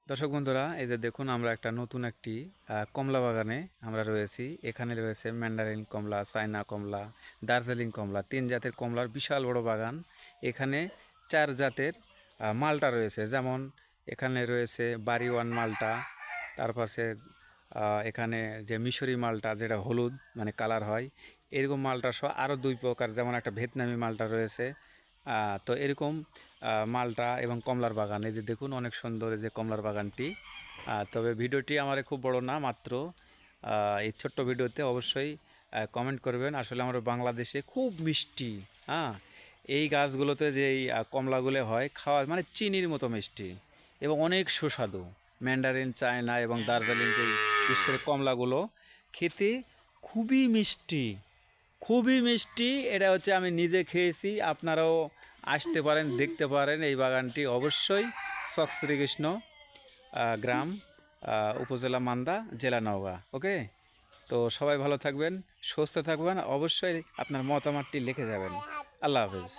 দর্শক বন্ধুরা, এই যে দেখুন আমরা একটা নতুন একটি কমলা বাগানে আমরা রয়েছি। এখানে রয়েছে ম্যান্ডারিন কমলা, চায়না কমলা, দার্জিলিং কমলা, 3 জাতের কমলার বিশাল বড় বাগান। এখানে 4 জাতের মালটা রয়েছে, যেমন এখানে রয়েছে বাড়িওয়ান মালটা, তারপরে এখানে যে মিশরি মালটা যেটা হলুদ মানে কালার হয়, এরকম মালটা সহ আরও 2 প্রকার, যেমন একটা ভিয়েতনামি মালটা রয়েছে। তো এরকম মালটা এবং কমলার বাগান, এই যে দেখুন অনেক সুন্দর এই যে কমলার বাগানটি। তবে ভিডিওটি আমার খুব বড় না, মাত্র এই ছোট্ট ভিডিওতে অবশ্যই কমেন্ট করবেন। আসলে আমরা বাংলাদেশে খুব মিষ্টি, হ্যাঁ, এই গাছগুলোতে যে এই কমলাগুলো হয় খাওয়া মানে চিনির মতো মিষ্টি এবং অনেক সুস্বাদু। ম্যান্ডারিন, চায়না এবং দার্জিলিং যে বিশেষ করে কমলাগুলো খেতে খুবই মিষ্টি, খুবই মিষ্টি। এটা হচ্ছে আমি নিজে খেয়েছি, আপনারাও আসতে পারেন, দেখতে পারেন। এই বাগানটি অবশ্যই চক শ্রীকৃষ্ণ গ্রাম, উপজেলা মান্দা, জেলা নওগাঁ। ওকে, তো সবাই ভালো থাকবেন, সুস্থ থাকবেন, অবশ্যই আপনার মতামতটি লিখে যাবেন। আল্লাহ হাফেজ।